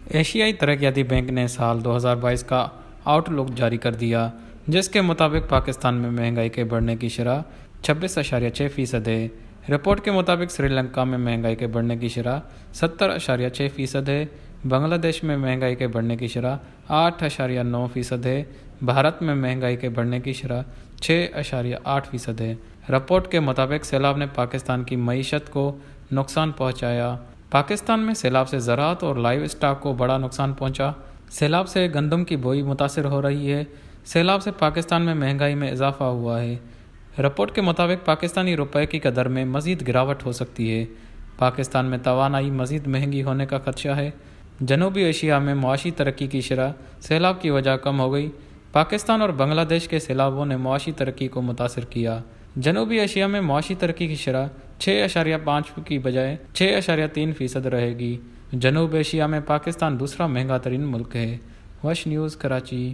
ایشیائی ترقیاتی بینک نے سال 2022 کا آؤٹ لک جاری کر دیا، جس کے مطابق پاکستان میں مہنگائی کے بڑھنے کی شرح 26.6% ہے۔ رپورٹ کے مطابق سری لنکا میں مہنگائی کے بڑھنے کی شرح 70.6% ہے، بنگلہ دیش میں مہنگائی کے بڑھنے کی شرح 8.9% ہے، بھارت میں مہنگائی کے بڑھنے کی شرح 6.8% ہے۔ رپورٹ کے مطابق سیلاب نے پاکستان کی معیشت کو نقصان پہنچایا۔ پاکستان میں سیلاب سے زراعت اور لائیو اسٹاک کو بڑا نقصان پہنچا۔ سیلاب سے گندم کی بوئی متاثر ہو رہی ہے۔ سیلاب سے پاکستان میں مہنگائی میں اضافہ ہوا ہے۔ رپورٹ کے مطابق پاکستانی روپے کی قدر میں مزید گراوٹ ہو سکتی ہے۔ پاکستان میں توانائی مزید مہنگی ہونے کا خدشہ ہے۔ جنوبی ایشیا میں معاشی ترقی کی شرح سیلاب کی وجہ کم ہو گئی۔ پاکستان اور بنگلہ دیش کے سیلابوں نے معاشی ترقی کو متاثر کیا۔ جنوبی ایشیا میں معاشی ترقی کی شرح 6.5% کی بجائے 6.3% رہے گی۔ جنوب ایشیا میں پاکستان دوسرا مہنگا ترین ملک ہے۔ وش نیوز کراچی۔